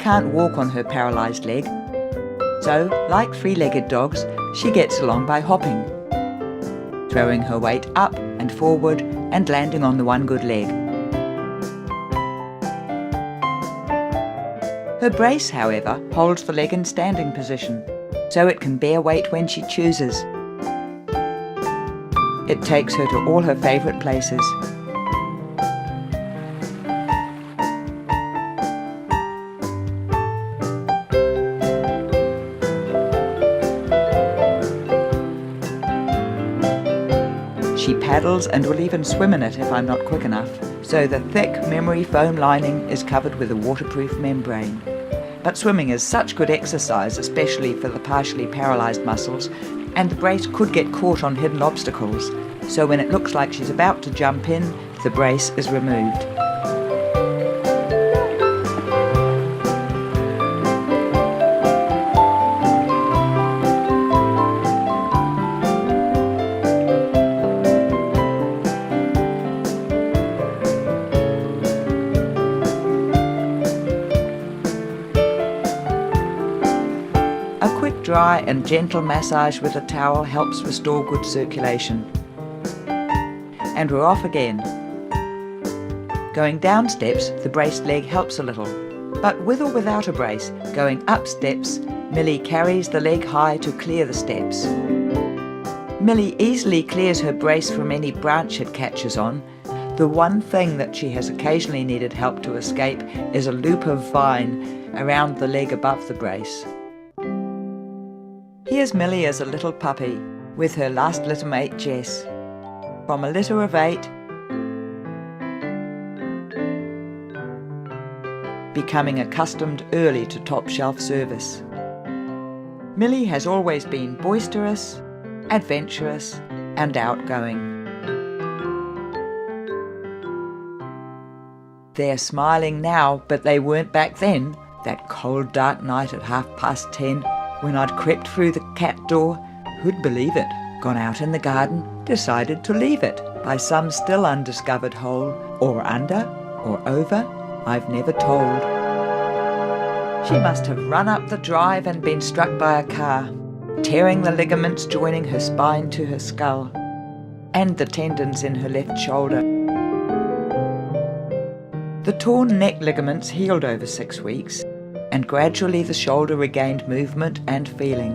can't walk on her paralysed leg. So, like three-legged dogs, she gets along by hopping, throwing her weight up and forward and landing on the one good leg. Her brace, however, holds the leg in standing position, so it can bear weight when she chooses. It takes her to all her favourite places. She paddles and will even swim in it if I'm not quick enough, so the thick memory foam lining is covered with a waterproof membrane. But swimming is such good exercise, especially for the partially paralysed muscles, and the brace could get caught on hidden obstacles, so when it looks like she's about to jump in, the brace is removed. A quick dry and gentle massage with a towel helps restore good circulation. And we're off again. Going down steps, the braced leg helps a little, but with or without a brace, going up steps, Millie carries the leg high to clear the steps. Millie easily clears her brace from any branch it catches on. The one thing that she has occasionally needed help to escape is a loop of vine around the leg above the brace. Here's Millie as a little puppy, with her last litter mate Jess. From a litter of 8, becoming accustomed early to top-shelf service. Millie has always been boisterous, adventurous, and outgoing. They're smiling now, but they weren't back then, that cold dark night at 10:30, when I'd crept through the cat door. Who'd believe it? Gone out in the garden, decided to leave it by some still undiscovered hole, or under, or over, I've never told. She must have run up the drive and been struck by a car, tearing the ligaments joining her spine to her skull, and the tendons in her left shoulder. The torn neck ligaments healed over 6 weeks, and gradually the shoulder regained movement and feeling.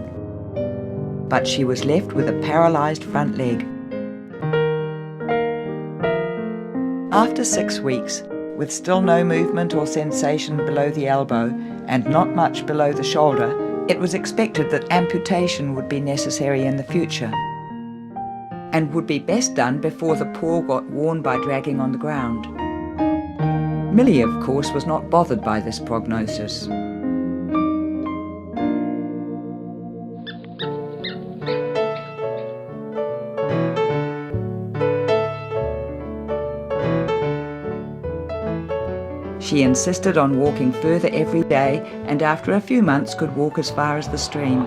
But she was left with a paralysed front leg. After 6 weeks, with still no movement or sensation below the elbow and not much below the shoulder, it was expected that amputation would be necessary in the future, and would be best done before the paw got worn by dragging on the ground. Millie, of course, was not bothered by this prognosis. She insisted on walking further every day, and after a few months could walk as far as the stream.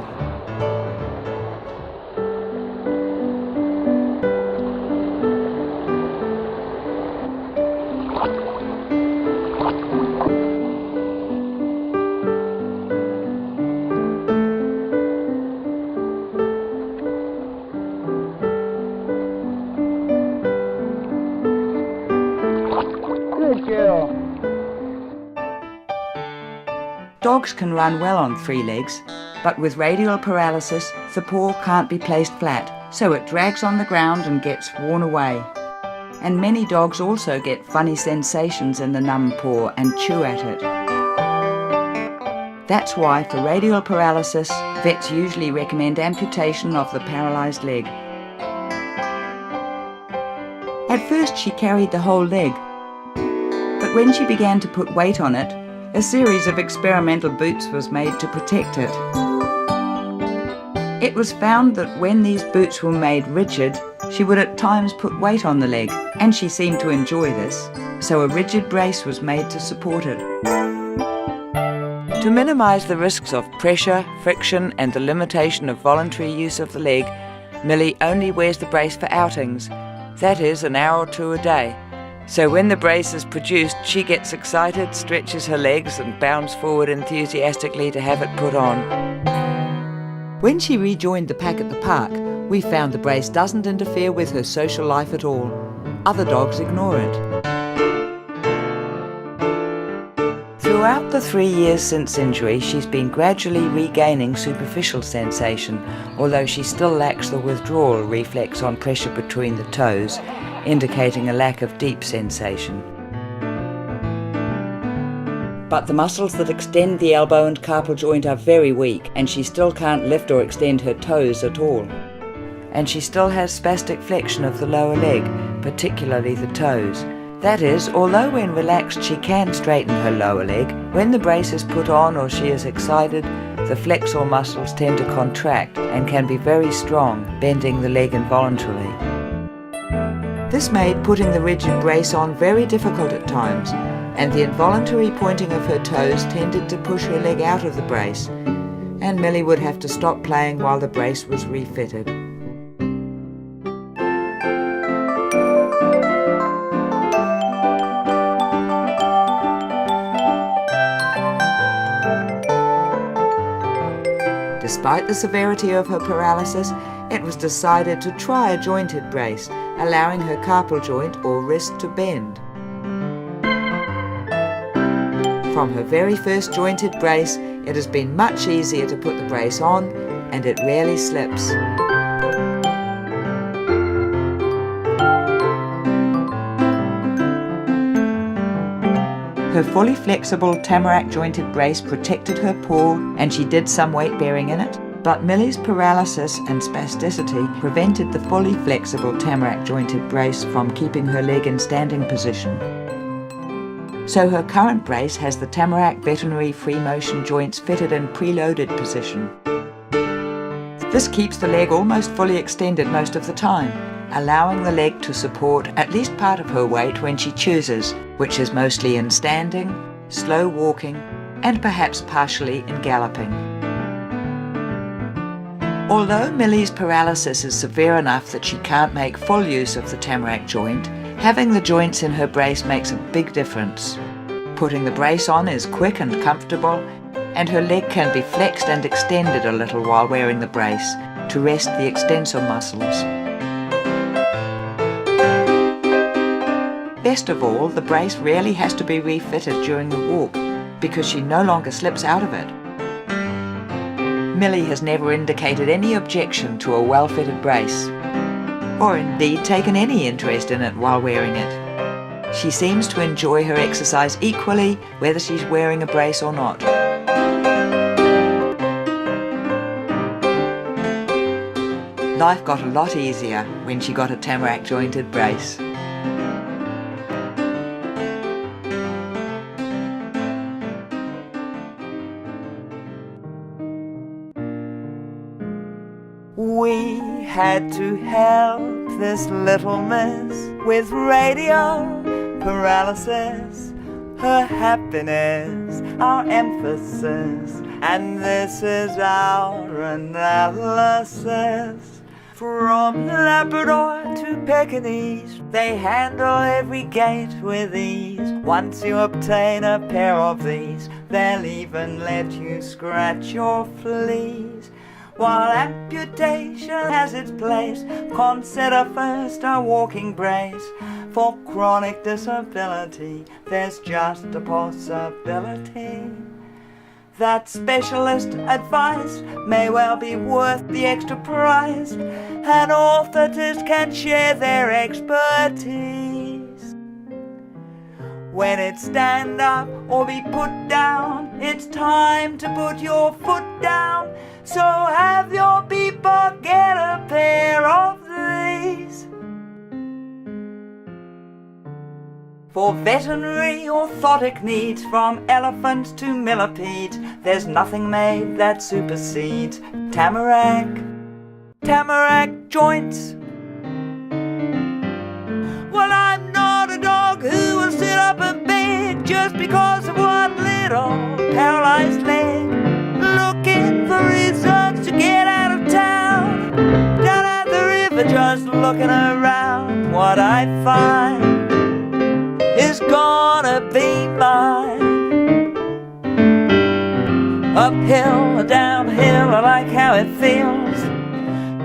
Good girl. Dogs can run well on 3 legs, but with radial paralysis, the paw can't be placed flat, so it drags on the ground and gets worn away. And many dogs also get funny sensations in the numb paw and chew at it. That's why for radial paralysis, vets usually recommend amputation of the paralysed leg. At first she carried the whole leg, but when she began to put weight on it, a series of experimental boots was made to protect it. It was found that when these boots were made rigid, she would at times put weight on the leg, and she seemed to enjoy this, so a rigid brace was made to support it. To minimise the risks of pressure, friction, and the limitation of voluntary use of the leg, Millie only wears the brace for outings, that is, an hour or 2 a day, So when the brace is produced, she gets excited, stretches her legs and bounds forward enthusiastically to have it put on. When she rejoined the pack at the park, we found the brace doesn't interfere with her social life at all. Other dogs ignore it. Throughout the 3 years since injury, she's been gradually regaining superficial sensation, although she still lacks the withdrawal reflex on pressure between the toes, indicating a lack of deep sensation. But the muscles that extend the elbow and carpal joint are very weak, and she still can't lift or extend her toes at all. And she still has spastic flexion of the lower leg, particularly the toes. That is, although when relaxed she can straighten her lower leg, when the brace is put on or she is excited, the flexor muscles tend to contract and can be very strong, bending the leg involuntarily. This made putting the rigid brace on very difficult at times, and the involuntary pointing of her toes tended to push her leg out of the brace, and Millie would have to stop playing while the brace was refitted. Despite the severity of her paralysis, it was decided to try a jointed brace, allowing her carpal joint or wrist to bend. From her very first jointed brace, it has been much easier to put the brace on, and it rarely slips. Her fully flexible Tamarack jointed brace protected her paw, and she did some weight bearing in it, but Millie's paralysis and spasticity prevented the fully flexible Tamarack jointed brace from keeping her leg in standing position. So her current brace has the Tamarack veterinary free motion joints fitted in preloaded position. This keeps the leg almost fully extended most of the time, allowing the leg to support at least part of her weight when she chooses, which is mostly in standing, slow walking, and perhaps partially in galloping. Although Millie's paralysis is severe enough that she can't make full use of the Tamarack joint, having the joints in her brace makes a big difference. Putting the brace on is quick and comfortable, and her leg can be flexed and extended a little while wearing the brace to rest the extensor muscles. Best of all, the brace rarely has to be refitted during the walk because she no longer slips out of it. Millie has never indicated any objection to a well-fitted brace, or indeed taken any interest in it while wearing it. She seems to enjoy her exercise equally whether she's wearing a brace or not. Life got a lot easier when she got a Tamarack jointed brace. We had to help this little miss with radial paralysis, her happiness, our emphasis, and this is our analysis. From Labrador to Pekingese, they handle every gait with ease. Once you obtain a pair of these, they'll even let you scratch your fleas. While amputation has its place, consider first a walking brace. For chronic disability, there's just a possibility that specialist advice may well be worth the extra price. An orthotist can share their expertise. When it's stand up or be put down, it's time to put your foot down. So have your people get a pair of these. For veterinary orthotic needs, from elephants to millipedes, there's nothing made that supersedes Tamarack joints. Well, I'm not a dog who will sit up and beg just because of one little paralyzed leg. Looking for reasons to get out of town, down at the river just looking around. What I find mine. Uphill or downhill, I like how it feels,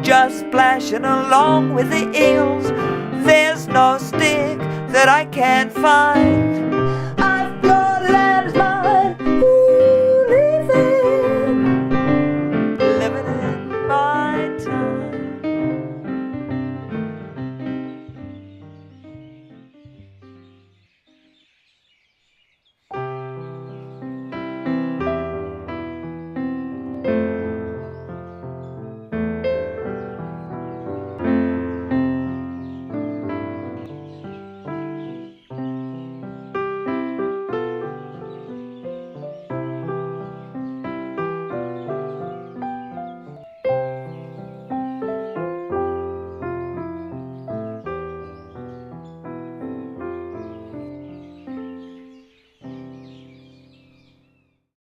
just splashing along with the eels. There's no stick that I can't find.